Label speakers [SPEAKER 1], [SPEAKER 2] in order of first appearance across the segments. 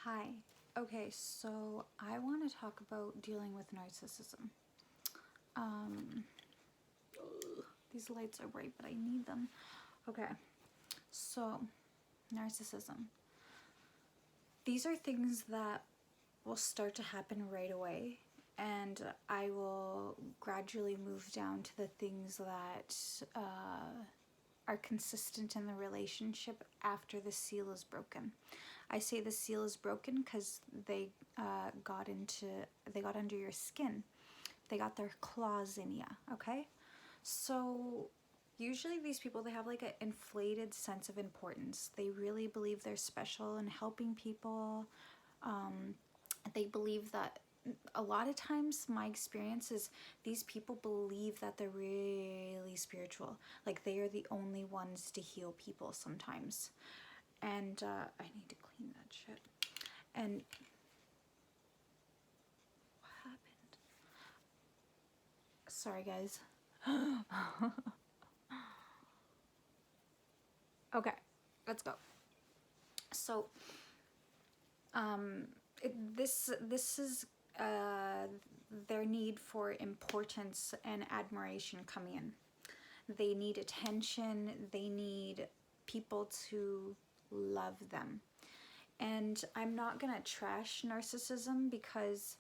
[SPEAKER 1] Hi. Okay, so I want to talk about dealing with narcissism. Um, these lights are bright, but I need them. Okay, so narcissism. These are things that will start to happen right away, and I will gradually move down to the things that are consistent in the relationship after the seal is broken. I say the seal is broken because they got under your skin. They got their claws in ya, okay? So usually these people, they have like an inflated sense of importance. They really believe they're special and helping people. They believe that a lot of times my experience is these people believe that they're really spiritual. Like they are the only ones to heal people sometimes. And I need to clean that shit. And what happened? Sorry, guys. Okay, let's go. So, this is their need for importance and admiration coming in. They need attention. They need people to love them. And I'm not gonna trash narcissism because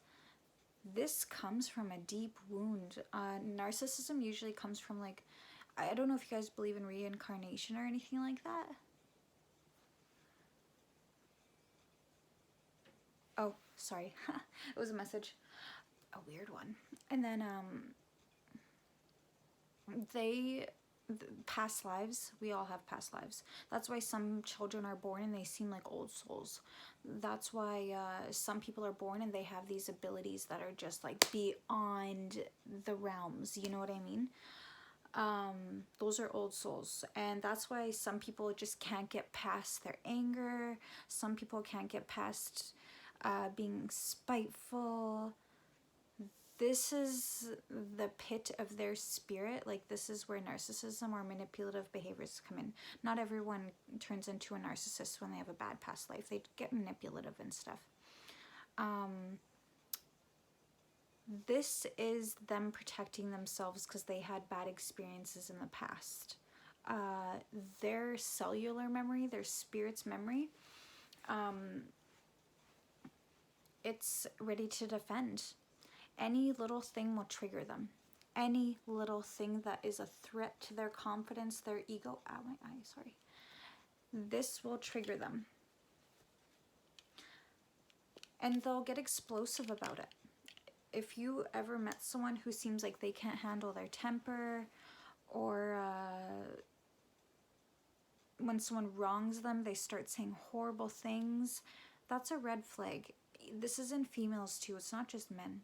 [SPEAKER 1] this comes from a deep wound. Narcissism usually comes from like, I don't know if you guys believe in reincarnation or anything like that. Oh, sorry. It was a message. A weird one. And then past lives, we all have past lives. That's why some children are born and they seem like old souls. That's why some people are born and they have these abilities that are just like beyond the realms, you know what I mean? Those are old souls, and that's why some people just can't get past their anger. Some people can't get past being spiteful. This is the pit of their spirit. Like this is where narcissism or manipulative behaviors come in. Not everyone turns into a narcissist when they have a bad past life. They get manipulative and stuff. This is them protecting themselves because they had bad experiences in the past. Their cellular memory, their spirit's memory, it's ready to defend. Any little thing will trigger them. Any little thing that is a threat to their confidence, their ego, ow, my eye, sorry. This will trigger them. And they'll get explosive about it. If you ever met someone who seems like they can't handle their temper, or when someone wrongs them, they start saying horrible things, that's a red flag. This is in females too, it's not just men.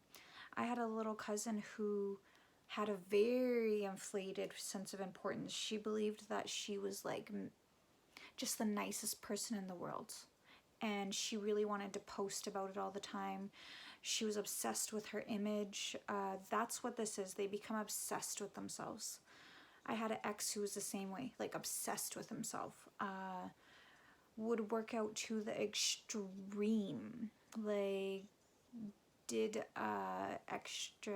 [SPEAKER 1] I had a little cousin who had a very inflated sense of importance. She believed that she was like just the nicest person in the world. And she really wanted to post about it all the time. She was obsessed with her image. That's what this is. They become obsessed with themselves. I had an ex who was the same way, like obsessed with himself. Would work out to the extreme. Like did extra,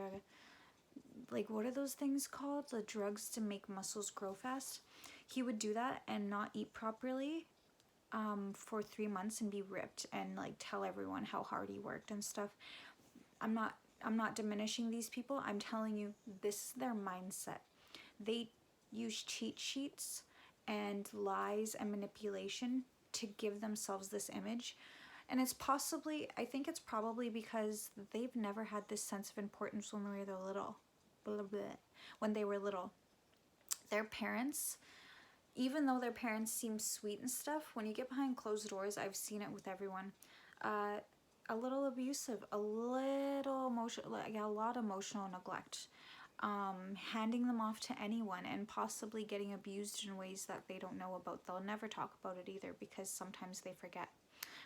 [SPEAKER 1] like what are those things called? The drugs to make muscles grow fast. He would do that and not eat properly for 3 months and be ripped and like tell everyone how hard he worked and stuff. I'm not diminishing these people. I'm telling you, this is their mindset. They use cheat sheets and lies and manipulation to give themselves this image. And it's possibly, I think it's probably because they've never had this sense of importance when they were little. When they were little. Their parents, even though their parents seem sweet and stuff, when you get behind closed doors, I've seen it with everyone, a little abusive, a little emotional, like a lot of emotional neglect, handing them off to anyone and possibly getting abused in ways that they don't know about. They'll never talk about it either because sometimes they forget.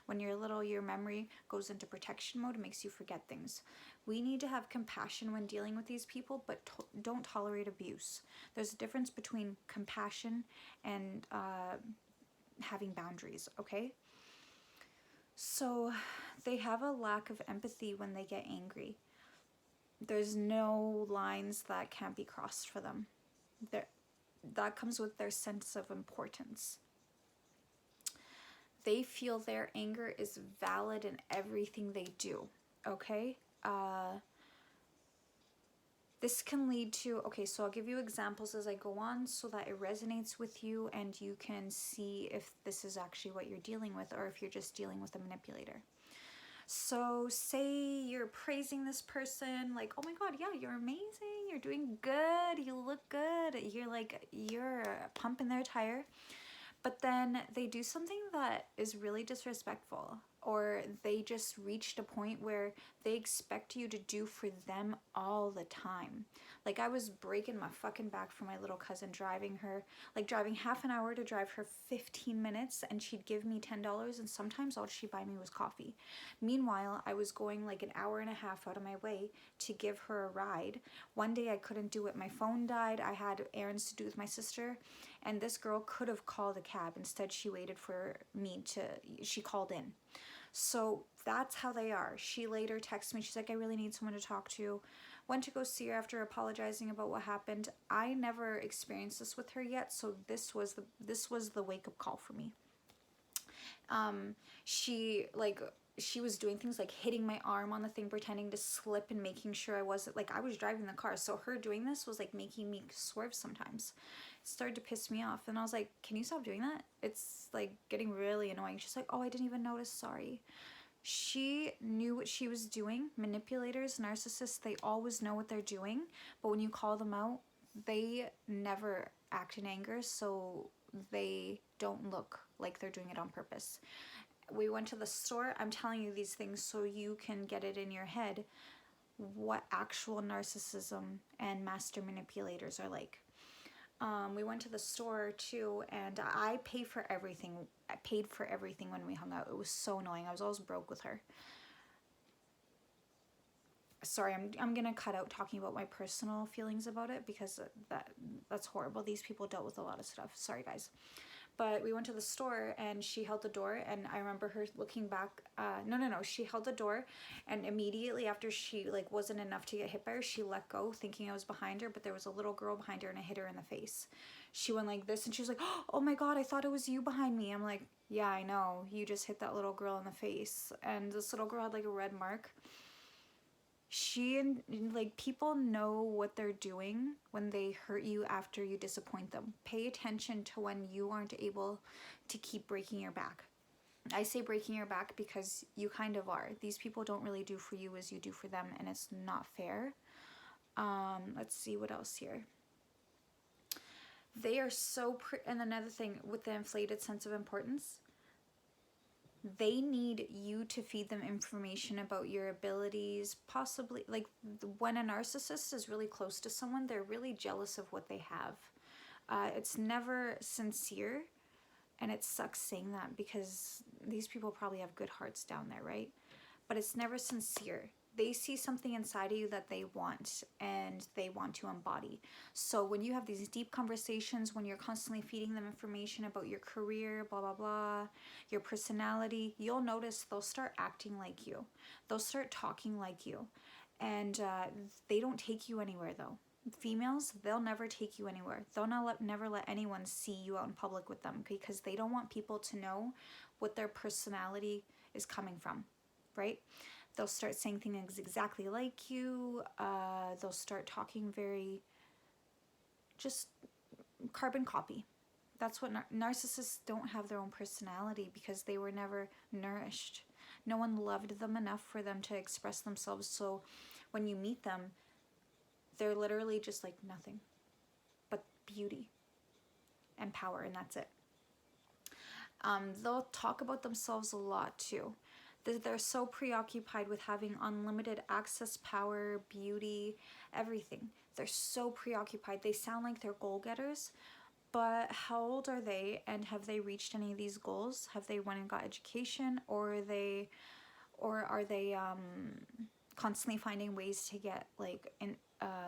[SPEAKER 1] When you're little, your memory goes into protection mode. It makes you forget things. We need to have compassion when dealing with these people, but don't tolerate abuse. There's a difference between compassion and having boundaries, okay? So So they have a lack of empathy when they get angry. There's no lines that can't be crossed for them. That comes with their sense of importance. They feel their anger is valid in everything they do, okay? This can lead to, okay, so I'll give you examples as I go on so that it resonates with you and you can see if this is actually what you're dealing with or if you're just dealing with a manipulator. So say you're praising this person, like, oh my God, yeah, you're amazing, you're doing good, you look good, you're pumping their tire. But then they do something that is really disrespectful, or they just reached a point where they expect you to do for them all the time. Like, I was breaking my fucking back for my little cousin, driving half an hour to drive her 15 minutes, and she'd give me $10, and sometimes all she'd buy me was coffee. Meanwhile, I was going like an hour and a half out of my way to give her a ride. One day I couldn't do it. My phone died. I had errands to do with my sister. And this girl could have called a cab. Instead, she waited for me she called in. So that's how they are. She later texted me. She's like, I really need someone to talk to. Went to go see her after apologizing about what happened. I never experienced this with her yet. So this was the wake-up call for me. She was doing things like hitting my arm on the thing, pretending to slip and making sure I was driving the car. So her doing this was like making me swerve sometimes. It started to piss me off. And I was like, can you stop doing that? It's like getting really annoying. She's like, oh, I didn't even notice. Sorry. She knew what she was doing. Manipulators, narcissists, they always know what they're doing. But when you call them out, they never act in anger. So they don't look like they're doing it on purpose. We went to the store. I'm telling you these things so you can get it in your head what actual narcissism and master manipulators are like. We went to the store too, and I paid for everything. I paid for everything when we hung out. It was so annoying. I was always broke with her. Sorry, I'm gonna cut out talking about my personal feelings about it because that's horrible. These people dealt with a lot of stuff. Sorry, guys. But we went to the store and she held the door, and I remember her looking back. No. She held the door, and immediately after she wasn't enough to get hit by her, she let go, thinking I was behind her, but there was a little girl behind her, and I hit her in the face. She went like this, and she was like, oh my God, I thought it was you behind me. I'm like, yeah, I know. You just hit that little girl in the face. And this little girl had like a red mark. People know what they're doing when they hurt you after you disappoint them. Pay attention to when you aren't able to keep breaking your back. I say breaking your back because you kind of are. These people don't really do for you as you do for them, and it's not fair. Let's see what else here. They are so and another thing with the inflated sense of importance, they need you to feed them information about your abilities. Possibly, when a narcissist is really close to someone, they're really jealous of what they have. It's never sincere, and it sucks saying that because these people probably have good hearts down there, right? But it's never sincere. They see something inside of you that they want, and they want to embody. So when you have these deep conversations, when you're constantly feeding them information about your career, blah, blah, blah, your personality, you'll notice they'll start acting like you. They'll start talking like you. And they don't take you anywhere, though. Females, they'll never take you anywhere. They'll never let anyone see you out in public with them because they don't want people to know what their personality is coming from, right? They'll start saying things exactly like you. They'll start talking very just carbon copy. That's what narcissists don't have their own personality because they were never nourished. No one loved them enough for them to express themselves. So when you meet them, they're literally just like nothing but beauty and power, and that's it. They'll talk about themselves a lot too. They're so preoccupied with having unlimited access, power, beauty, everything. They're so preoccupied. They sound like they're goal-getters, but how old are they, and have they reached any of these goals? Have they went and got education, or are they constantly finding ways to get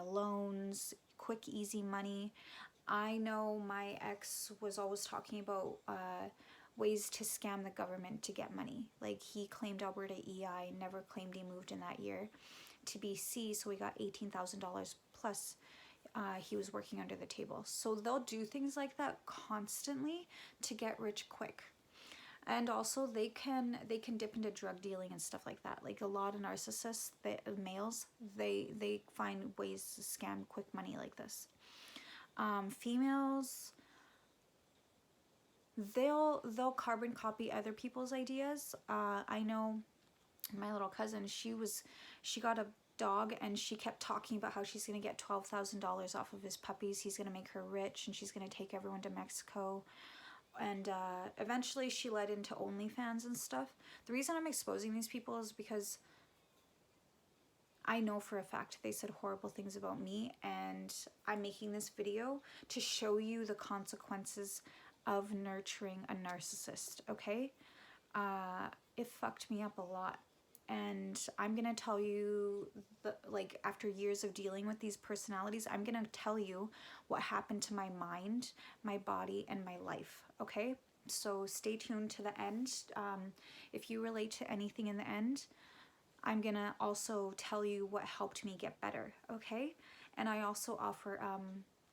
[SPEAKER 1] loans, quick, easy money? I know my ex was always talking about ways to scam the government to get money. Like he claimed Alberta EI, never claimed he moved in that year to BC, so he got $18,000 plus. He was working under the table. So they'll do things like that constantly to get rich quick. And also they can dip into drug dealing and stuff like that. Like a lot of narcissists, males, they find ways to scam quick money like this. Females, they'll carbon copy other people's ideas. I know my little cousin, she got a dog and she kept talking about how she's going to get $12,000 off of his puppies. He's going to make her rich and she's going to take everyone to Mexico. And eventually she led into OnlyFans and stuff. The reason I'm exposing these people is because I know for a fact they said horrible things about me, and I'm making this video to show you the consequences of nurturing a narcissist, okay? It fucked me up a lot. And I'm gonna tell you, like, after years of dealing with these personalities, I'm gonna tell you what happened to my mind, my body, and my life, okay? So stay tuned to the end. If you relate to anything in the end, I'm gonna also tell you what helped me get better, okay? And I also offer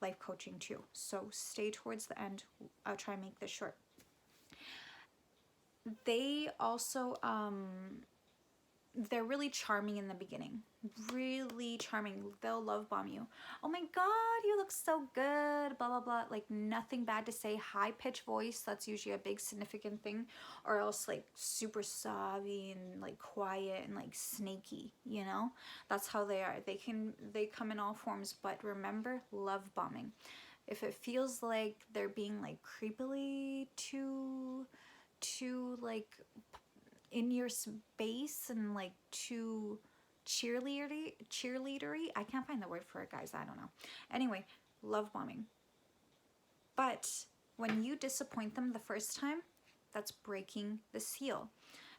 [SPEAKER 1] life coaching too. So stay towards the end. I'll try and make this short. They also, they're really charming in the beginning. Really charming. They'll love bomb you. Oh my god, you look so good. Blah, blah, blah. Like nothing bad to say. High pitched voice. That's usually a big significant thing. Or else like super sobby and like quiet and like snaky, you know? That's how they are. They come in all forms. But remember, love bombing. If it feels like they're being like creepily too like in your space and like too cheerleadery. I can't find the word for it, guys. I don't know. Anyway, love bombing. But when you disappoint them the first time, that's breaking the seal.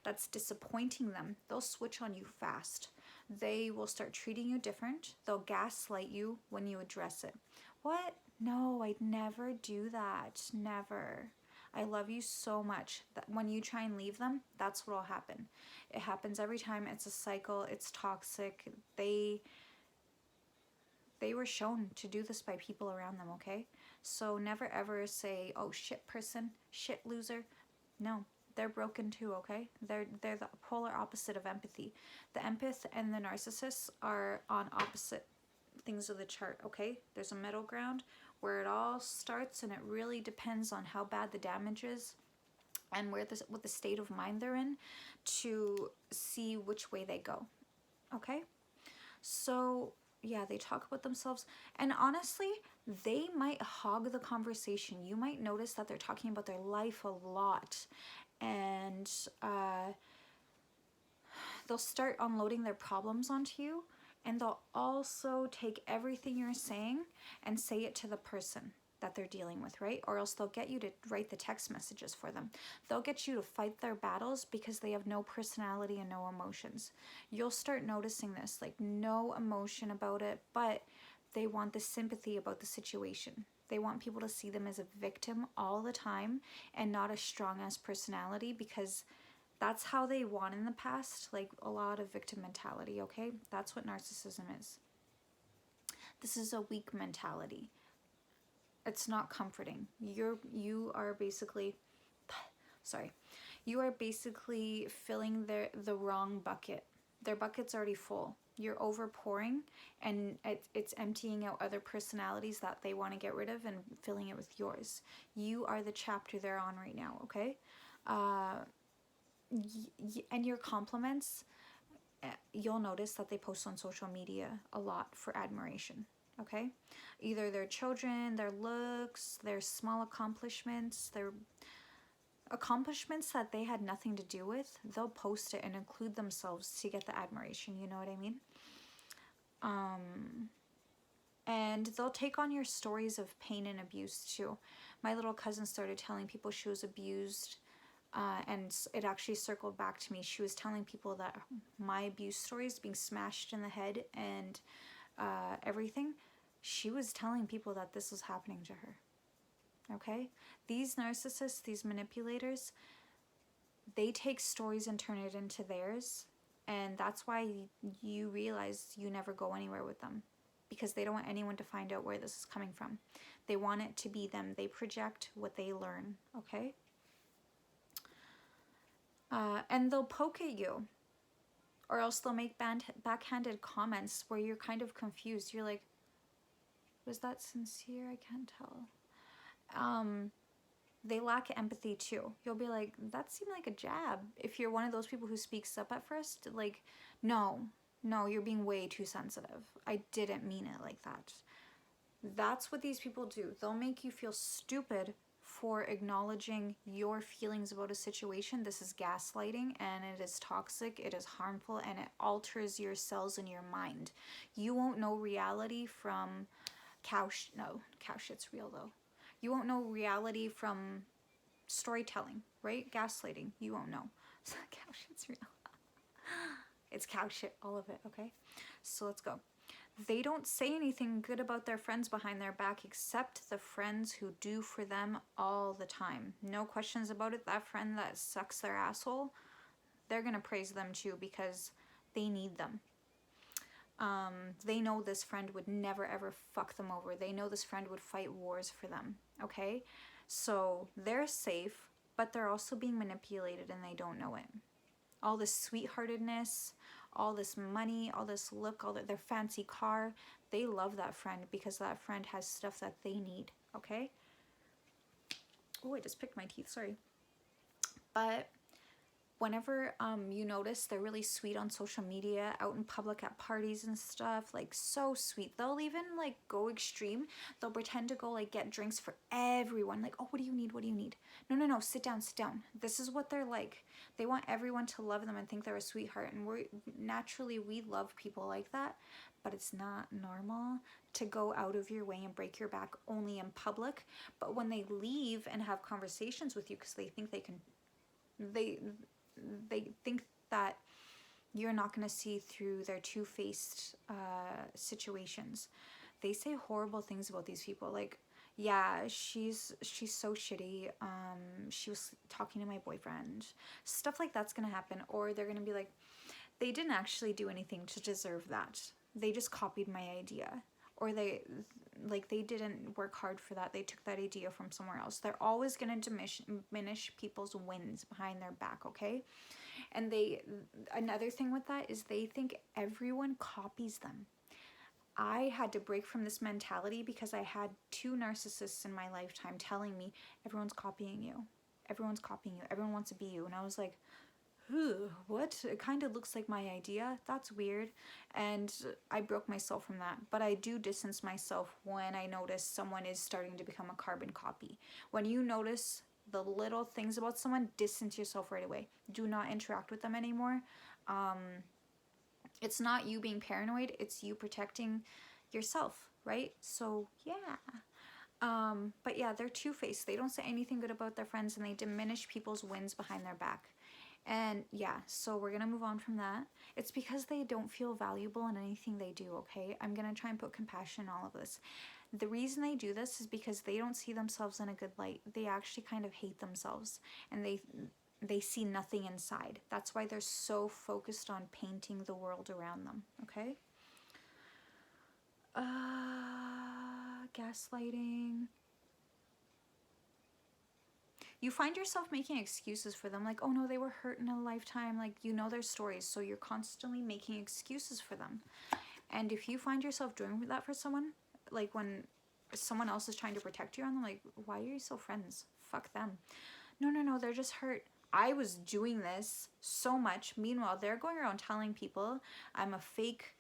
[SPEAKER 1] That's disappointing them. They'll switch on you fast. They will start treating you different. They'll gaslight you when you address it. What? No, I'd never do that. Never. I love you so much. That when you try and leave them, that's what will happen. It happens every time. It's a cycle. It's toxic. They were shown to do this by people around them, okay? So never ever say, oh, shit person, shit loser. No, they're broken too, okay? They're the polar opposite of empathy. The empath and the narcissists are on opposite things of the chart, okay? There's a middle ground where it all starts, and it really depends on how bad the damage is and what the state of mind they're in to see which way they go, okay? So yeah, they talk about themselves, and honestly, they might hog the conversation. You might notice that they're talking about their life a lot, and they'll start unloading their problems onto you. And they'll also take everything you're saying and say it to the person that they're dealing with, right? Or else they'll get you to write the text messages for them. They'll get you to fight their battles because they have no personality and no emotions. You'll start noticing this, like no emotion about it, but they want the sympathy about the situation. They want people to see them as a victim all the time and not a strong-ass personality, because that's how they won in the past, like a lot of victim mentality, okay? That's what narcissism is. This is a weak mentality. It's not comforting. You are basically, you are basically filling the wrong bucket. Their bucket's already full. You're overpouring, and it's emptying out other personalities that they want to get rid of and filling it with yours. You are the chapter they're on right now, okay? And your compliments, you'll notice that they post on social media a lot for admiration, okay? Either their children, their looks, their small accomplishments, their accomplishments that they had nothing to do with, they'll post it and include themselves to get the admiration, you know what I mean? And they'll take on your stories of pain and abuse too. My little cousin started telling people she was abused, and it actually circled back to me. She was telling people that my abuse stories, being smashed in the head and everything, she was telling people that this was happening to her. okay? These narcissists, these manipulators, they take stories and turn it into theirs. And that's why you realize you never go anywhere with them, because they don't want anyone to find out where this is coming from. They want it to be them. They project what they learn, okay? And they'll poke at you, or else they'll make backhanded comments where you're kind of confused. You're like, was that sincere? I can't tell. They lack empathy too. You'll be like, that seemed like a jab. If you're one of those people who speaks up at first, like, no, you're being way too sensitive. I didn't mean it like that. That's what these people do. They'll make you feel stupid for acknowledging your feelings about a situation. This is gaslighting, and it is toxic, it is harmful, and it alters your cells in your mind. You won't know reality from cow shit's real though. You won't know reality from storytelling, right? Gaslighting, you won't know. Cow shit's real. It's cow shit, all of it, okay? So let's go. They don't say anything good about their friends behind their back, except the friends who do for them all the time. No questions about it. That friend that sucks their asshole, they're gonna praise them too, because they need them. They know this friend would never ever fuck them over. They know this friend would fight wars for them, okay? So they're safe, but they're also being manipulated and they don't know it. All this sweetheartedness, all this money, all this look, all their fancy car, they love that friend because that friend has stuff that they need, okay? Oh, I just picked my teeth, sorry. But whenever you notice they're really sweet on social media, out in public at parties and stuff, like so sweet. They'll even like go extreme. They'll pretend to go like get drinks for everyone. Like, oh, what do you need? What do you need? No, sit down. This is what they're like. They want everyone to love them and think they're a sweetheart. And we love people like that, but it's not normal to go out of your way and break your back only in public. But when they leave and have conversations with you because they think they think that you're not going to see through their two-faced situations. They say horrible things about these people, like, yeah, she's so shitty, she was talking to my boyfriend. Stuff like that's going to happen. Or they're going to be like, they didn't actually do anything to deserve that. They just copied my idea. Or they didn't work hard for that. They took that idea from somewhere else. They're always going to diminish people's wins behind their back, okay? And another thing with that is they think everyone copies them. I had to break from this mentality because I had 2 narcissists in my lifetime telling me, everyone's copying you. Everyone's copying you. Everyone wants to be you. And I was like, what? It kind of looks like my idea. That's weird. And I broke myself from that. But I do distance myself when I notice someone is starting to become a carbon copy. When you notice the little things about someone, distance yourself right away. Do not interact with them anymore. It's not you being paranoid. It's you protecting yourself, right? So, yeah. But yeah, they're two-faced. They don't say anything good about their friends, and they diminish people's wins behind their back. And yeah, so we're going to move on from that. It's because they don't feel valuable in anything they do, okay? I'm going to try and put compassion in all of this. The reason they do this is because they don't see themselves in a good light. They actually kind of hate themselves, and they see nothing inside. That's why they're so focused on painting the world around them, okay? Gaslighting. You find yourself making excuses for them, like, oh no, they were hurt in a lifetime, like, you know their stories, so you're constantly making excuses for them. And if you find yourself doing that for someone, like when someone else is trying to protect you on them, like, why are you still friends? Fuck them. No, they're just hurt. I was doing this so much. Meanwhile, they're going around telling people I'm a fake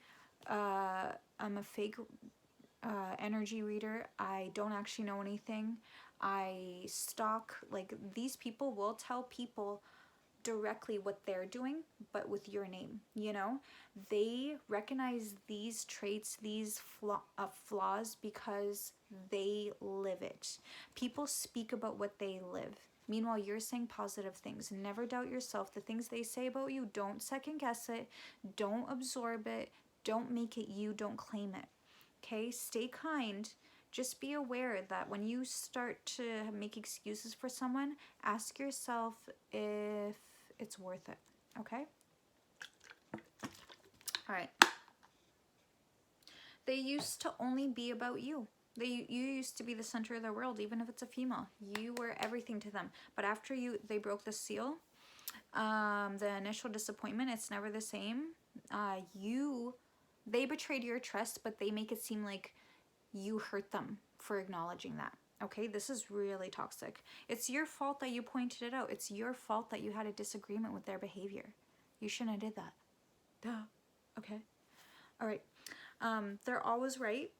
[SPEAKER 1] energy reader. I don't actually know anything. I stalk. Like, these people will tell people directly what they're doing, but with your name, you know? They recognize these traits, these flaws, because they live it. People speak about what they live. Meanwhile, you're saying positive things. Never doubt yourself. The things they say about you, don't second guess it. Don't absorb it. Don't make it you. Don't claim it. Okay? Stay kind. Just be aware that when you start to make excuses for someone, ask yourself if it's worth it, okay? All right. They used to only be about you. You used to be the center of their world, even if it's a female. You were everything to them. But after they broke the seal, the initial disappointment, it's never the same. They betrayed your trust, but they make it seem like you hurt them for acknowledging that. Okay, this is really toxic. It's your fault that you pointed it out. It's your fault that you had a disagreement with their behavior. You shouldn't have did that. Duh. Okay. All right. They're always right.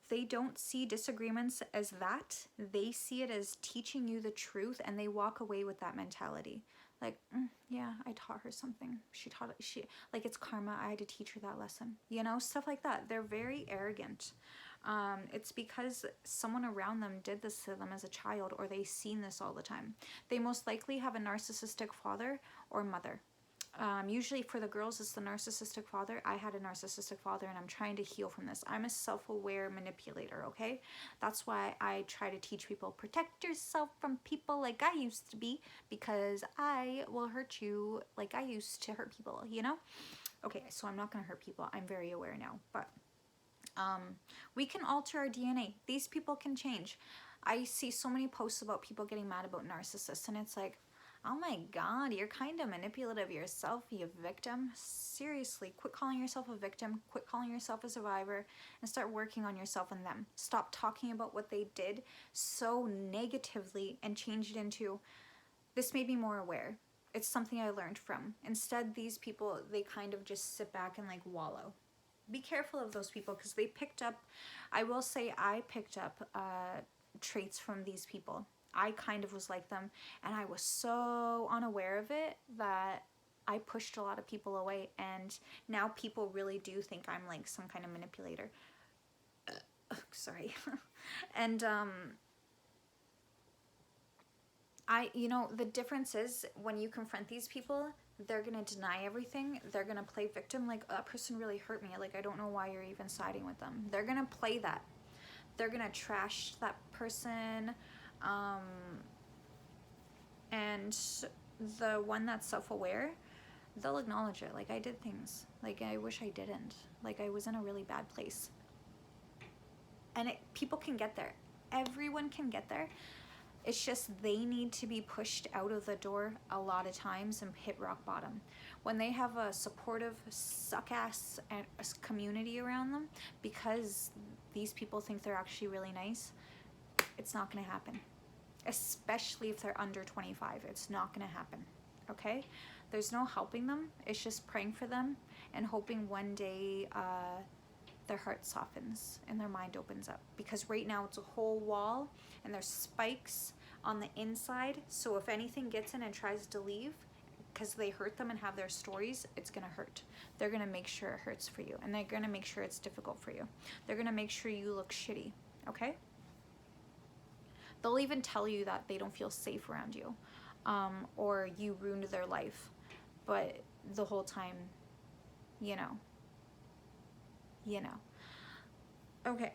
[SPEAKER 1] They don't see disagreements as that. They see it as teaching you the truth, and they walk away with that mentality. Like, yeah, I taught her something. Like, it's karma. I had to teach her that lesson. You know, stuff like that. They're very arrogant. It's because someone around them did this to them as a child, or they've seen this all the time. They most likely have a narcissistic father or mother. Usually for the girls, it's the narcissistic father. I had a narcissistic father, and I'm trying to heal from this. I'm a self-aware manipulator, okay? That's why I try to teach people, protect yourself from people like I used to be, because I will hurt you like I used to hurt people, you know? Okay, so I'm not going to hurt people. I'm very aware now, but we can alter our DNA. These people can change. I see so many posts about people getting mad about narcissists, and it's like, oh my God, you're kind of manipulative yourself, you victim. Seriously, quit calling yourself a victim, quit calling yourself a survivor, and start working on yourself and them. Stop talking about what they did so negatively and change it into, this made me more aware. It's something I learned from. Instead, these people, they kind of just sit back and like wallow. Be careful of those people, because they picked up, I will say I picked up traits from these people. I kind of was like them, and I was so unaware of it that I pushed a lot of people away, and now people really do think I'm like some kind of manipulator. Sorry. And you know, the difference is when you confront these people, they're gonna deny everything. They're gonna play victim, like, that person really hurt me, like, I don't know why you're even siding with them. They're gonna play that. They're gonna trash that person. And the one that's self-aware, they'll acknowledge it. Like, I did things. Like, I wish I didn't. Like, I was in a really bad place. And people can get there. Everyone can get there. It's just they need to be pushed out of the door a lot of times and hit rock bottom. When they have a supportive, suck-ass community around them, because these people think they're actually really nice, it's not going to happen. Especially if they're under 25. It's not going to happen. Okay? There's no helping them. It's just praying for them and hoping one day their heart softens and their mind opens up. Because right now it's a whole wall and there's spikes on the inside. So if anything gets in and tries to leave, because they hurt them and have their stories, it's going to hurt. They're going to make sure it hurts for you. And they're going to make sure it's difficult for you. They're going to make sure you look shitty. Okay? They'll even tell you that they don't feel safe around you, or you ruined their life. But the whole time, you know. Okay,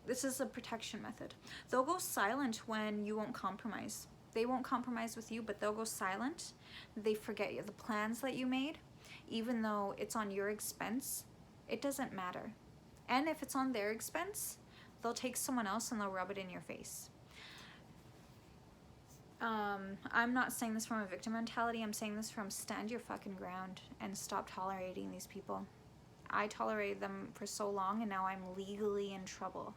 [SPEAKER 1] this is a protection method. They'll go silent when you won't compromise. They won't compromise with you, but they'll go silent. They forget the plans that you made. Even though it's on your expense, it doesn't matter. And if it's on their expense, they'll take someone else and they'll rub it in your face. I'm not saying this from a victim mentality. I'm saying this from stand your fucking ground and stop tolerating these people. I tolerated them for so long, and now I'm legally in trouble.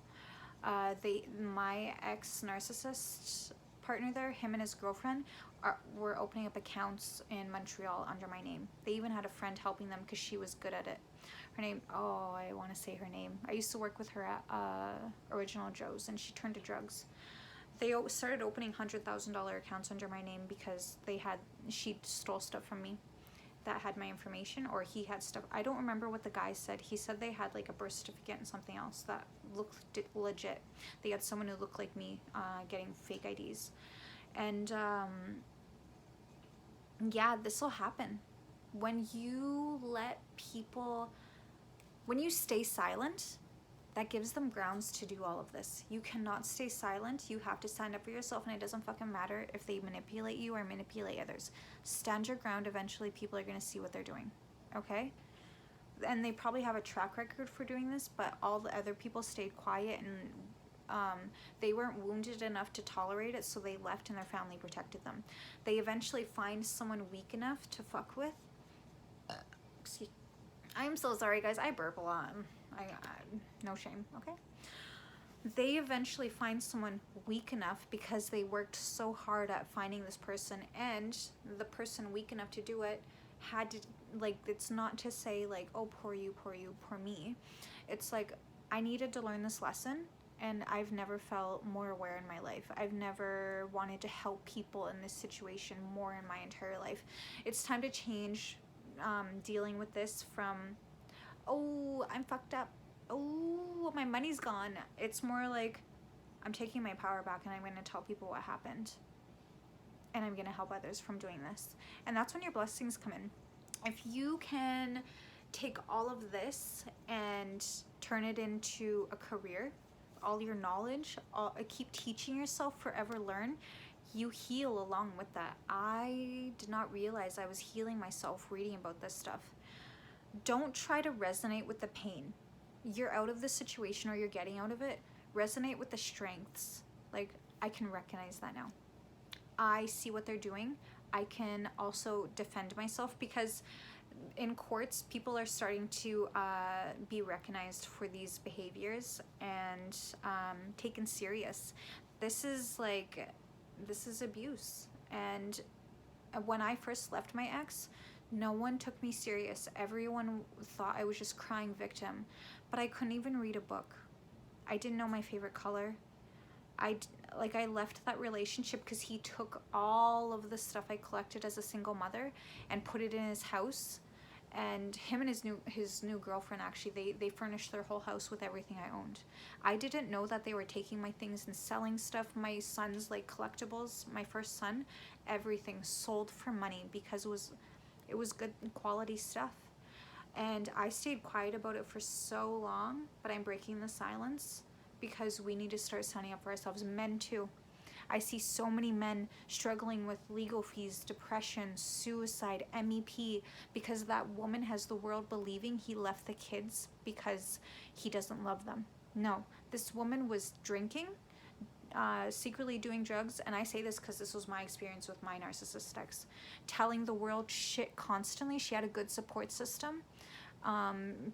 [SPEAKER 1] My ex-narcissist partner there, him and his girlfriend, were opening up accounts in Montreal under my name. They even had a friend helping them because she was good at it. Her name, I want to say her name. I used to work with her at Original Joe's, and she turned to drugs. They started opening $100,000 accounts under my name because she stole stuff from me that had my information, or he had stuff. I don't remember what the guy said. He said they had like a birth certificate and something else that looked legit. They had someone who looked like me getting fake IDs. And yeah, this will happen. When you stay silent, that gives them grounds to do all of this. You cannot stay silent. You have to stand up for yourself, and it doesn't fucking matter if they manipulate you or manipulate others. Stand your ground. Eventually people are going to see what they're doing, okay? And they probably have a track record for doing this, but all the other people stayed quiet, and they weren't wounded enough to tolerate it, so they left and their family protected them. They eventually find someone weak enough to fuck with. Excuse. I'm so sorry, guys. I burp a lot. I no shame, okay? They eventually find someone weak enough because they worked so hard at finding this person, and the person weak enough to do it had to, like, it's not to say like, oh, poor you, poor you, poor me. It's like, I needed to learn this lesson, and I've never felt more aware in my life. I've never wanted to help people in this situation more in my entire life. It's time to change dealing with this from, oh, I'm fucked up, oh, my money's gone. It's more like, I'm taking my power back, and I'm going to tell people what happened, and I'm going to help others from doing this. And that's when your blessings come in. If you can take all of this and turn it into a career, all your knowledge, keep teaching yourself, forever learn, you heal along with that. I did not realize I was healing myself reading about this stuff. Don't try to resonate with the pain. You're out of the situation, or you're getting out of it. Resonate with the strengths. Like, I can recognize that now. I see what they're doing. I can also defend myself, because in courts, people are starting to be recognized for these behaviors and taken serious. This is abuse. And when I first left my ex, no one took me serious. Everyone thought I was just crying victim, but I couldn't even read a book. I didn't know my favorite color. I left that relationship because he took all of the stuff I collected as a single mother and put it in his house. And him and his new girlfriend, actually, they furnished their whole house with everything I owned. I didn't know that they were taking my things and selling stuff. My son's collectibles, my first son, everything sold for money because it was good quality stuff. And I stayed quiet about it for so long, but I'm breaking the silence because we need to start standing up for ourselves. Men too. I see so many men struggling with legal fees, depression, suicide, MEP, because that woman has the world believing he left the kids because he doesn't love them. No, this woman was drinking, secretly doing drugs, and I say this because this was my experience with my narcissist ex, telling the world shit constantly. She had a good support system.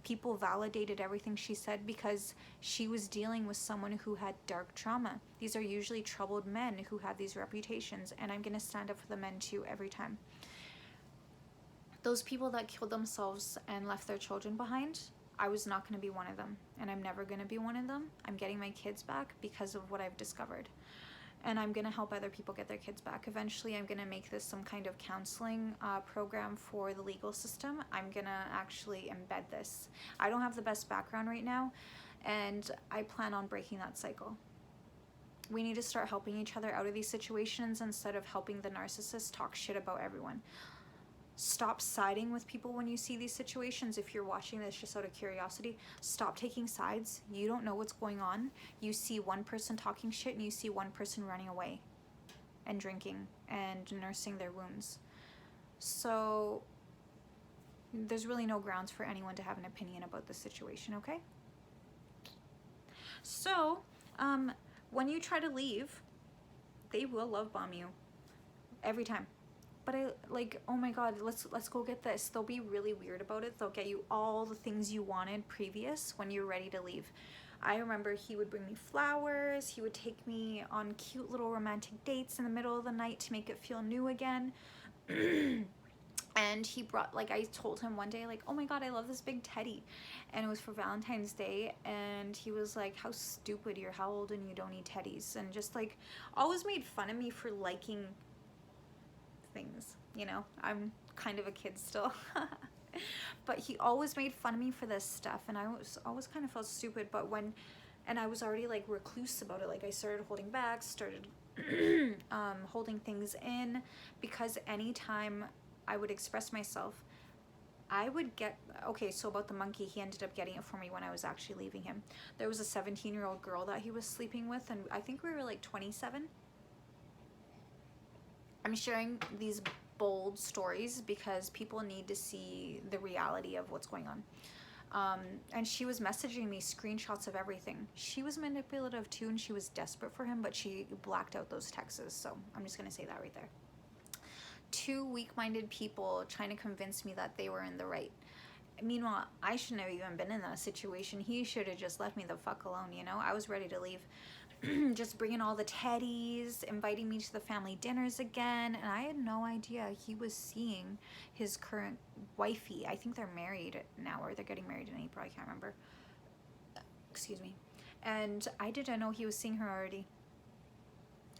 [SPEAKER 1] People validated everything she said because she was dealing with someone who had dark trauma. These are usually troubled men who have these reputations, and I'm going to stand up for the men too every time. Those people that killed themselves and left their children behind, I was not going to be one of them, and I'm never going to be one of them. I'm getting my kids back because of what I've discovered. And I'm going to help other people get their kids back. Eventually, I'm going to make this some kind of counseling program for the legal system. I'm going to actually embed this. I don't have the best background right now, and I plan on breaking that cycle. We need to start helping each other out of these situations instead of helping the narcissist talk shit about everyone. Stop siding with people when you see these situations. If you're watching this just out of curiosity, stop taking sides. You don't know what's going on. You see one person talking shit and you see one person running away and drinking and nursing their wounds. So there's really no grounds for anyone to have an opinion about this situation, okay? So when you try to leave, they will love bomb you every time. But oh my God, let's go get this. They'll be really weird about it. They'll get you all the things you wanted previous when you're ready to leave. I remember he would bring me flowers. He would take me on cute little romantic dates in the middle of the night to make it feel new again. And he brought, I told him one day, oh my God, I love this big teddy. And it was for Valentine's Day. And he was like, how stupid, you're how old and you don't need teddies. And just always made fun of me for liking things, I'm kind of a kid still. But he always made fun of me for this stuff, and I always kind of felt stupid. But and I was already recluse about it. I started holding back, started holding things in, because anytime I would express myself, I would get, okay, so about the monkey, he ended up getting it for me when I was actually leaving him. There was a 17-year-old girl that he was sleeping with, and I think we were like 27. I'm sharing these bold stories because people need to see the reality of what's going on. And she was messaging me screenshots of everything. She was manipulative too, and she was desperate for him, but she blacked out those texts. So I'm just going to say that right there. Two weak-minded people trying to convince me that they were in the right. Meanwhile, I shouldn't have even been in that situation. He should have just left me the fuck alone, you know? I was ready to leave. Just bringing all the teddies, inviting me to the family dinners again, and I had no idea he was seeing his current wifey. I think they're married now, or they're getting married in April, I can't remember. Excuse me. And I didn't know he was seeing her already.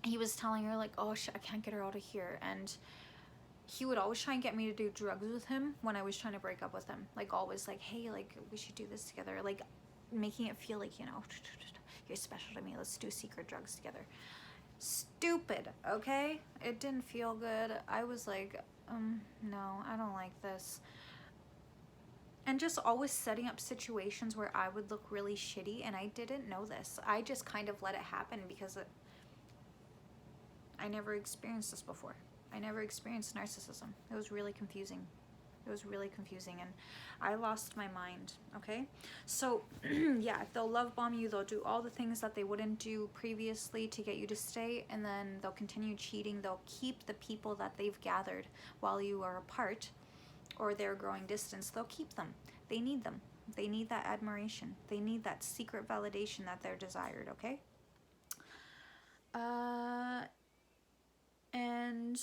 [SPEAKER 1] He was telling her like, oh, I can't get her out of here, and he would always try and get me to do drugs with him when I was trying to break up with him. Like, always like, hey, like, we should do this together. Like, making it feel like, you know, you're special to me. Let's do secret drugs together. Stupid, okay? It didn't feel good. I was like, no, I don't like this. And just always setting up situations where I would look really shitty, and I didn't know this. I just kind of let it happen because I never experienced this before. I never experienced narcissism. It was really confusing. It was really confusing, and I lost my mind, okay? So, yeah, they'll love bomb you. They'll do all the things that they wouldn't do previously to get you to stay, and then they'll continue cheating. They'll keep the people that they've gathered while you are apart or they're growing distance. They'll keep them. They need them. They need that admiration. They need that secret validation that they're desired, okay? And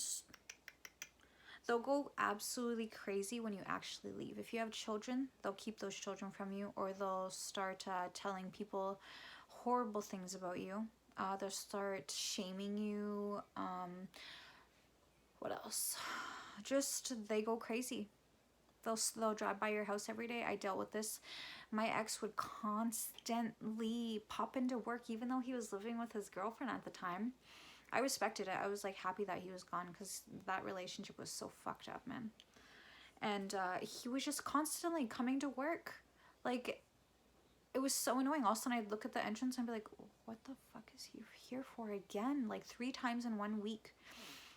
[SPEAKER 1] they'll go absolutely crazy when you actually leave. If you have children, they'll keep those children from you, or they'll start telling people horrible things about you. They'll start shaming you. What else? Just, they go crazy. They'll drive by your house every day. I dealt with this. My ex would constantly pop into work, even though he was living with his girlfriend at the time. I respected it. I was like happy that he was gone because that relationship was so fucked up, man. And he was just constantly coming to work. Like, it was so annoying. All of a sudden I'd look at the entrance and be like, what the fuck is he here for again? Like 3 times in 1 week.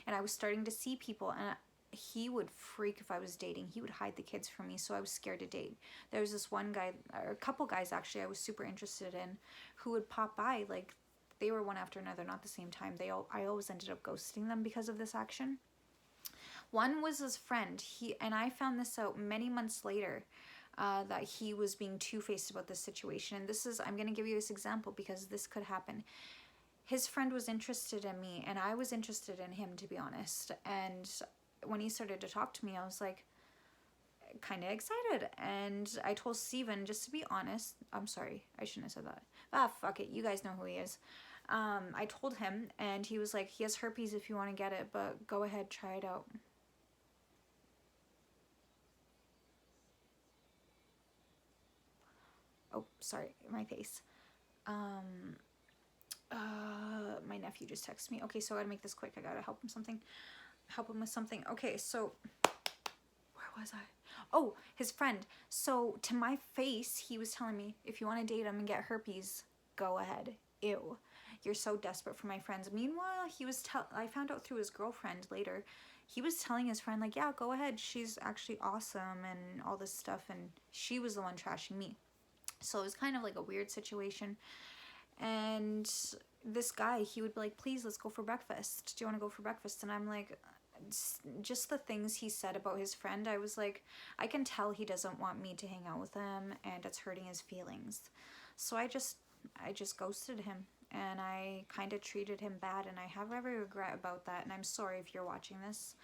[SPEAKER 1] And I was starting to see people, and he would freak if I was dating. He would hide the kids from me, so I was scared to date. There was this one guy, or a couple guys actually, I was super interested in, who would pop by. Like, they were one after another, not the same time. I always ended up ghosting them because of this action. One was his friend. And I found this out many months later, that he was being two-faced about this situation. And I'm going to give you this example because this could happen. His friend was interested in me, and I was interested in him, to be honest. And when he started to talk to me, I was like, kind of excited. And I told Steven, just to be honest, I'm sorry, I shouldn't have said that. Fuck it, you guys know who he is. I told him, and he was like, he has herpes if you want to get it, but go ahead, try it out. Oh, sorry, my face. My nephew just texted me. Okay, so I gotta make this quick. I gotta help him with something. Okay, so where was I? Oh, his friend. So to my face, he was telling me, if you want to date him and get herpes, go ahead. Ew, you're so desperate for my friends. Meanwhile, I found out through his girlfriend later, he was telling his friend, like, yeah, go ahead, she's actually awesome and all this stuff, and she was the one trashing me. So it was kind of like a weird situation. And this guy, he would be like, please, let's go for breakfast. Do you want to go for breakfast? And I'm like, just the things he said about his friend, I was like, I can tell he doesn't want me to hang out with him, and it's hurting his feelings. So I just ghosted him, and I kind of treated him bad, and I have every regret about that, and I'm sorry if you're watching this.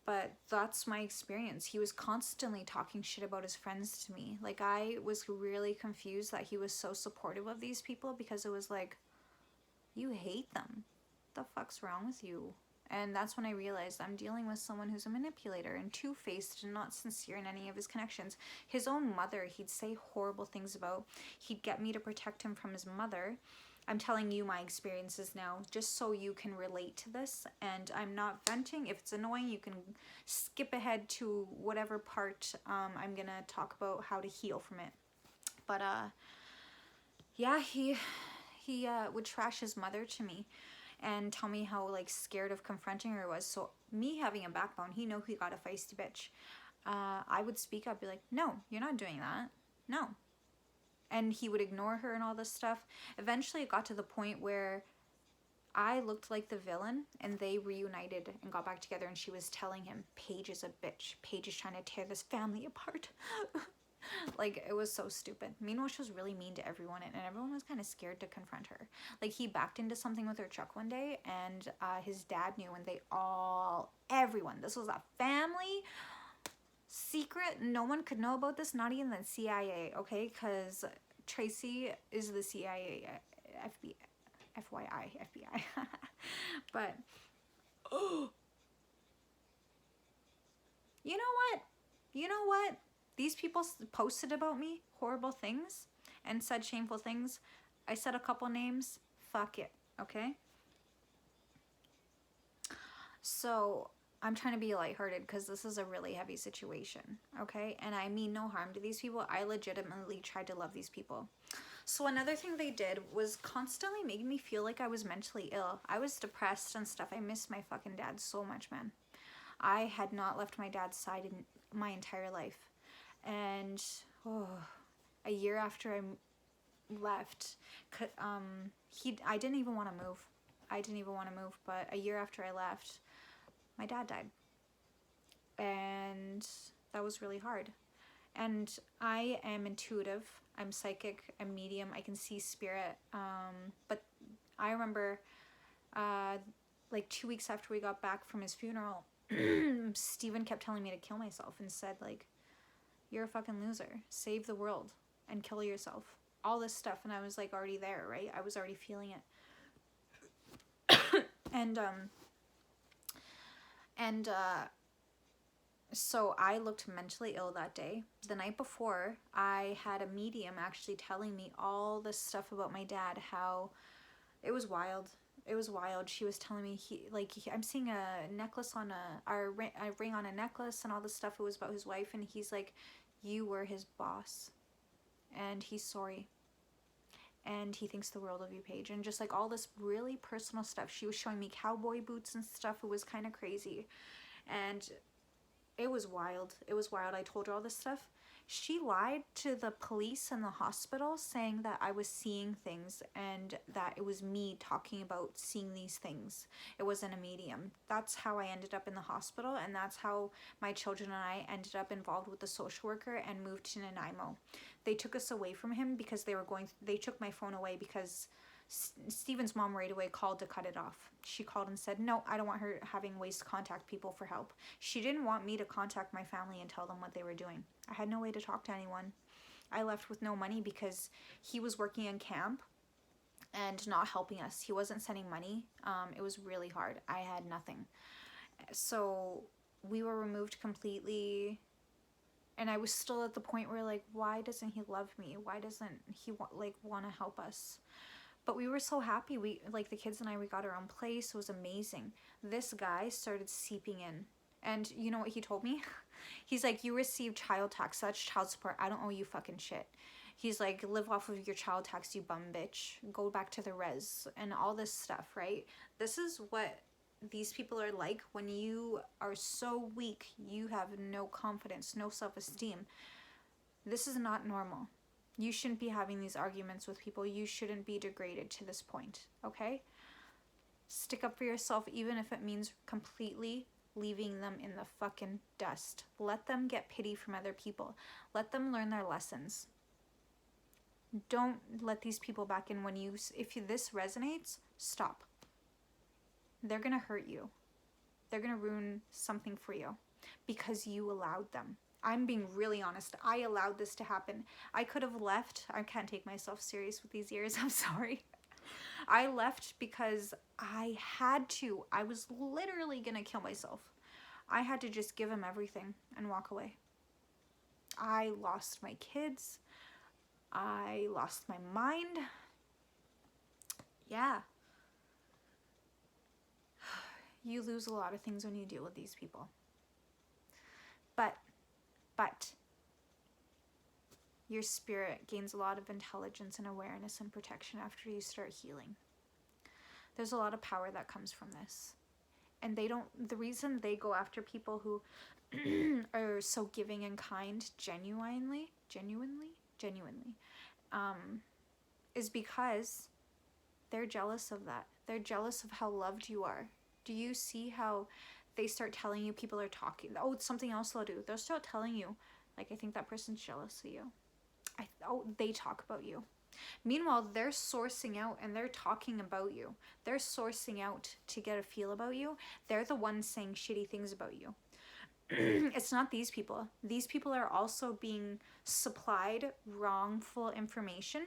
[SPEAKER 1] But that's my experience. He was constantly talking shit about his friends to me. Like, I was really confused that he was so supportive of these people, because it was like, you hate them. The fuck's wrong with you? And that's when I realized I'm dealing with someone who's a manipulator and two-faced and not sincere in any of his connections. His own mother, he'd say horrible things about. He'd get me to protect him from his mother. I'm telling you my experiences now, just so you can relate to this. And I'm not venting. If it's annoying, you can skip ahead to whatever part I'm gonna talk about how to heal from it. But yeah, he would trash his mother to me and tell me how like scared of confronting her was. So me having a backbone, he knew he got a feisty bitch. I would speak up, be like, no, you're not doing that. No. And he would ignore her and all this stuff. Eventually it got to the point where I looked like the villain and they reunited and got back together, and she was telling him, Paige is a bitch. Paige is trying to tear this family apart. Like, it was so stupid. Meanwhile, she was really mean to everyone, and everyone was kind of scared to confront her. Like, he backed into something with her truck one day, and his dad knew, and everyone, this was a family secret. No one could know about this, not even the CIA, okay? Because Tracy is the CIA, FBI, FYI, FBI. But, you know what? These people posted about me horrible things and said shameful things. I said a couple names. Fuck it, okay? So I'm trying to be lighthearted because this is a really heavy situation, okay? And I mean no harm to these people. I legitimately tried to love these people. So another thing they did was constantly making me feel like I was mentally ill. I was depressed and stuff. I missed my fucking dad so much, man. I had not left my dad's side in my entire life. And a year after I left, I didn't even want to move. But a year after I left, my dad died. And that was really hard. And I am intuitive. I'm psychic. I'm medium. I can see spirit. But I remember like 2 weeks after we got back from his funeral, Steven kept telling me to kill myself and said, like, you're a fucking loser. Save the world and kill yourself. All this stuff. And I was like already there, right? I was already feeling it. So I looked mentally ill that day. The night before, I had a medium actually telling me all this stuff about my dad, how it was wild. It was wild. She was telling me I'm seeing a necklace on a ring on a necklace and all this stuff. It was about his wife, and he's like, you were his boss and he's sorry. And he thinks the world of you, Paige. And just like all this really personal stuff. She was showing me cowboy boots and stuff. It was kind of crazy. And it was wild. It was wild. I told her all this stuff. She lied to the police and the hospital saying that I was seeing things and that it was me talking about seeing these things. It wasn't a medium. That's how I ended up in the hospital, and that's how my children and I ended up involved with the social worker and moved to Nanaimo. They took us away from him because they took my phone away because Steven's mom right away called to cut it off. She called and said, no, I don't want her having ways to contact people for help. She didn't want me to contact my family and tell them what they were doing. I had no way to talk to anyone. I left with no money because he was working in camp and not helping us. He wasn't sending money. It was really hard. I had nothing. So we were removed completely. And I was still at the point where, like, why doesn't he love me? Why doesn't he want to help us? But we were so happy. We, like, the kids and I, we got our own place. It was amazing. This guy started seeping in. And you know what he told me? He's like, you receive child tax. That's child support. I don't owe you fucking shit. He's like, live off of your child tax, you bum bitch. Go back to the res. And all this stuff, right? This is what these people are like when you are so weak. You have no confidence, no self-esteem. This is not normal. You shouldn't be having these arguments with people. You shouldn't be degraded to this point, okay? Stick up for yourself, even if it means completely leaving them in the fucking dust. Let them get pity from other people. Let them learn their lessons. Don't let these people back in when if this resonates, stop. They're gonna hurt you. They're gonna ruin something for you because you allowed them. I'm being really honest. I allowed this to happen. I could have left. I can't take myself serious with these years. I'm sorry. I left because I had to. I was literally going to kill myself. I had to just give him everything and walk away. I lost my kids. I lost my mind. Yeah. You lose a lot of things when you deal with these people. But your spirit gains a lot of intelligence and awareness and protection after you start healing. There's a lot of power that comes from this. And the reason they go after people who are so giving and kind genuinely, is because they're jealous of that. They're jealous of how loved you are. Do you see how they start telling you people are talking? Oh, it's something else they'll do. They'll start telling you, like, I think that person's jealous of you. They talk about you. Meanwhile, they're sourcing out and they're talking about you. They're sourcing out to get a feel about you. They're the ones saying shitty things about you. It's not these people. These people are also being supplied wrongful information,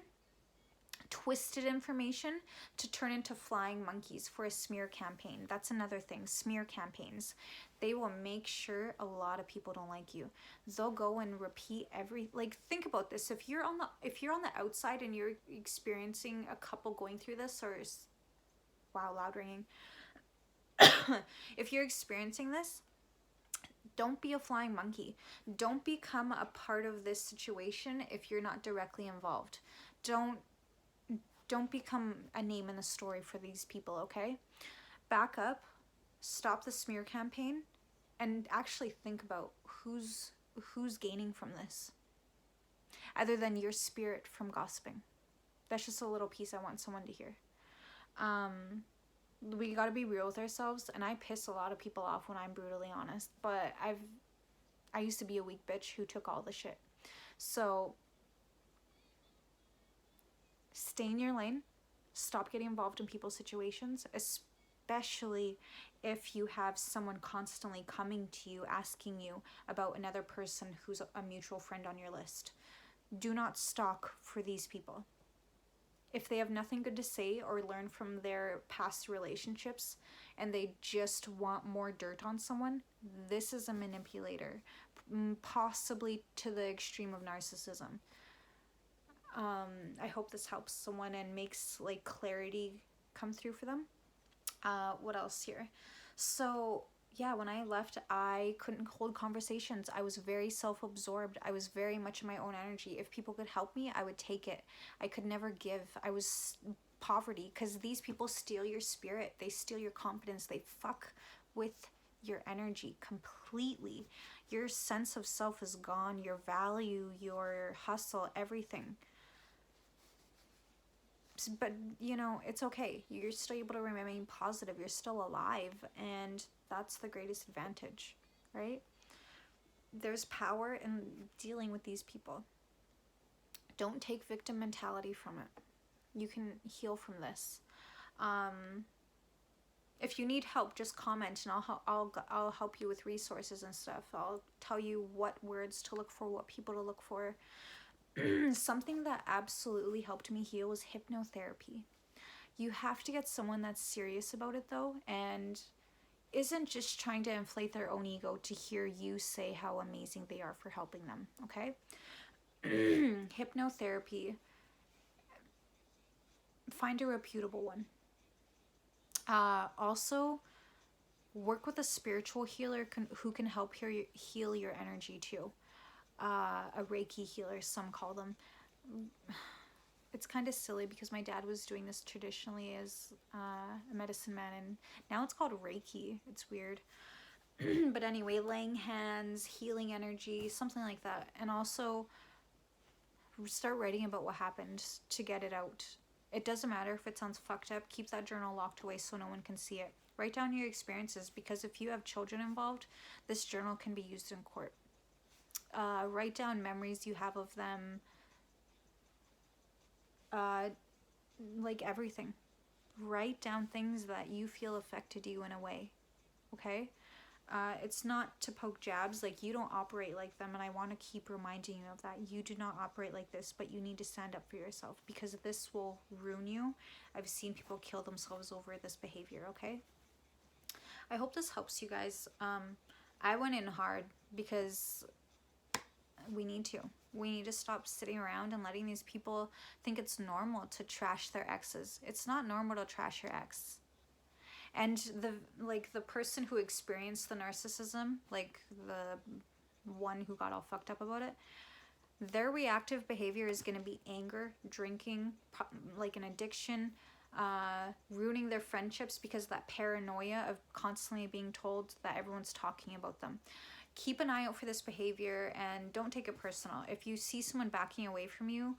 [SPEAKER 1] twisted information to turn into flying monkeys for a smear campaign. That's another thing, smear campaigns. They will make sure a lot of people don't like you. They'll go and repeat think about this. If you're on the outside and you're experiencing a couple going through this, wow, loud ringing. If you're experiencing this, don't be a flying monkey. Don't become a part of this situation if you're not directly involved. Don't become a name in the story for these people, okay? Back up, stop the smear campaign, and actually think about who's gaining from this, other than your spirit from gossiping. That's just a little piece I want someone to hear. We gotta be real with ourselves, and I piss a lot of people off when I'm brutally honest, but I used to be a weak bitch who took all the shit. So stay in your lane. Stop getting involved in people's situations, especially if you have someone constantly coming to you asking you about another person who's a mutual friend on your list. Do not stalk for these people. If they have nothing good to say or learn from their past relationships and they just want more dirt on someone, this is a manipulator, possibly to the extreme of narcissism. I hope this helps someone and makes clarity come through for them. What else here? So yeah, when I left, I couldn't hold conversations. I was very self-absorbed. I was very much in my own energy. If people could help me, I would take it. I could never give. I was poverty, because these people steal your spirit. They steal your confidence. They fuck with your energy completely. Your sense of self is gone. Your value, your hustle, everything. But it's okay. You're still able to remain positive. You're still alive, and that's the greatest advantage, right? There's power in dealing with these people. Don't take victim mentality from it. You can heal from this. If you need help, just comment, and I'll help you with resources and stuff. I'll tell you what words to look for, what people to look for. Something that absolutely helped me heal was hypnotherapy. You have to get someone that's serious about it, though, and isn't just trying to inflate their own ego to hear you say how amazing they are for helping them, okay? Hypnotherapy. Find a reputable one. Also, work with a spiritual healer who can help heal your energy, too. A Reiki healer, some call them. It's kind of silly because my dad was doing this traditionally as a medicine man, and now it's called Reiki. It's weird. But anyway, laying hands, healing energy, something like that. And also start writing about what happened to get it out. It doesn't matter if it sounds fucked up. Keep that journal locked away so no one can see it. Write down your experiences, because if you have children involved, this journal can be used in court. Write down memories you have of them, everything. Write down things that you feel affected you in a way, okay? It's not to poke jabs, you don't operate like them, and I want to keep reminding you of that. You do not operate like this, but you need to stand up for yourself, because this will ruin you. I've seen people kill themselves over this behavior, okay? I hope this helps you guys. I went in hard because we need to. We need to stop sitting around and letting these people think it's normal to trash their exes. It's not normal to trash your ex. And the person who experienced the narcissism, like the one who got all fucked up about it, their reactive behavior is going to be anger, drinking, like an addiction, ruining their friendships because of that paranoia of constantly being told that everyone's talking about them. Keep an eye out for this behavior and don't take it personal. If you see someone backing away from you,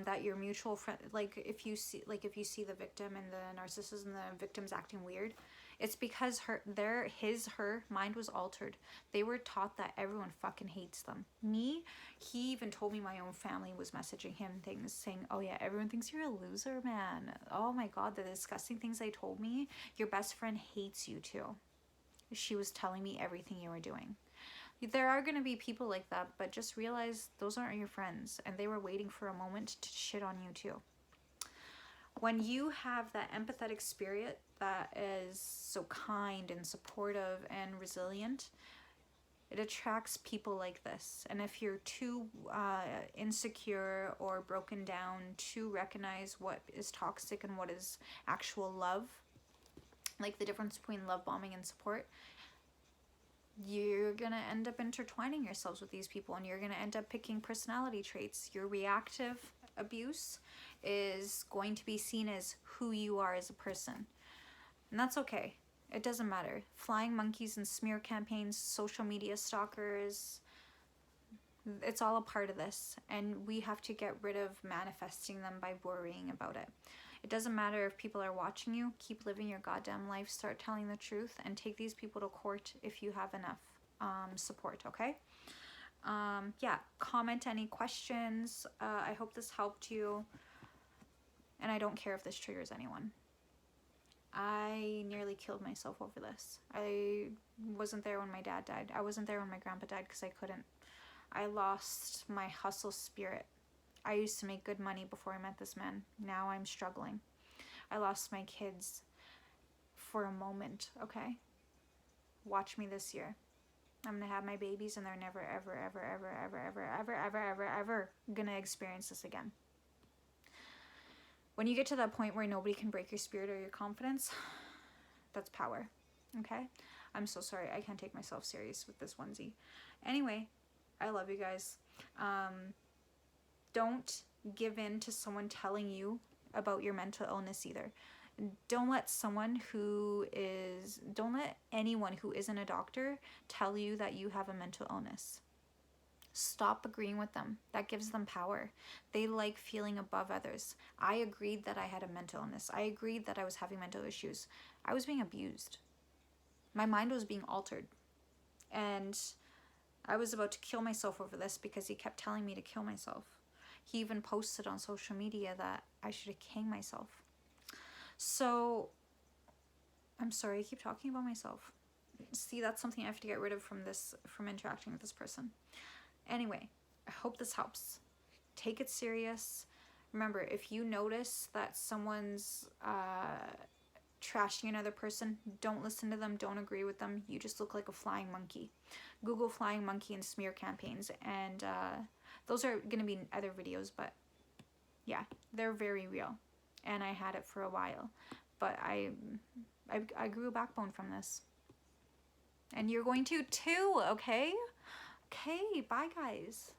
[SPEAKER 1] that your mutual friend, if you see the victim and the narcissist and the victim's acting weird, it's because her mind was altered. They were taught that everyone fucking hates them. He even told me my own family was messaging him things saying, oh yeah, everyone thinks you're a loser, man. Oh my God, the disgusting things they told me. Your best friend hates you too. She was telling me everything you were doing. There are going to be people like that, but just realize those aren't your friends, and they were waiting for a moment to shit on you too. When you have that empathetic spirit that is so kind and supportive and resilient, it attracts people like this. And if you're too insecure or broken down to recognize what is toxic and what is actual love, like the difference between love bombing and support, you're going to end up intertwining yourselves with these people, and you're going to end up picking personality traits. Your reactive abuse is going to be seen as who you are as a person. And that's okay. It doesn't matter. Flying monkeys and smear campaigns, social media stalkers, it's all a part of this. And we have to get rid of manifesting them by worrying about it. It doesn't matter if people are watching you. Keep living your goddamn life. Start telling the truth and take these people to court if you have enough support, okay? Yeah, comment any questions. I hope this helped you. And I don't care if this triggers anyone. I nearly killed myself over this. I wasn't there when my dad died. I wasn't there when my grandpa died because I couldn't. I lost my hustle spirit. I used to make good money before I met this man. Now I'm struggling. I lost my kids for a moment, okay? Watch me this year. I'm gonna have my babies and they're never, ever, ever, ever, ever, ever, ever, ever, ever, ever gonna experience this again. When you get to that point where nobody can break your spirit or your confidence, that's power, okay? I'm so sorry. I can't take myself serious with this onesie. Anyway, I love you guys. Don't give in to someone telling you about your mental illness either. Don't let anyone who isn't a doctor tell you that you have a mental illness. Stop agreeing with them. That gives them power. They like feeling above others. I agreed that I had a mental illness. I agreed that I was having mental issues. I was being abused. My mind was being altered. And I was about to kill myself over this because he kept telling me to kill myself. He even posted on social media that I should have hanged myself. So, I'm sorry, I keep talking about myself. See, that's something I have to get rid of from interacting with this person. Anyway, I hope this helps. Take it serious. Remember, if you notice that someone's trashing another person, don't listen to them, don't agree with them. You just look like a flying monkey. Google flying monkey and smear campaigns, and those are going to be in other videos, but yeah, they're very real. And I had it for a while, but I grew a backbone from this. And you're going to too, okay? Okay, bye guys.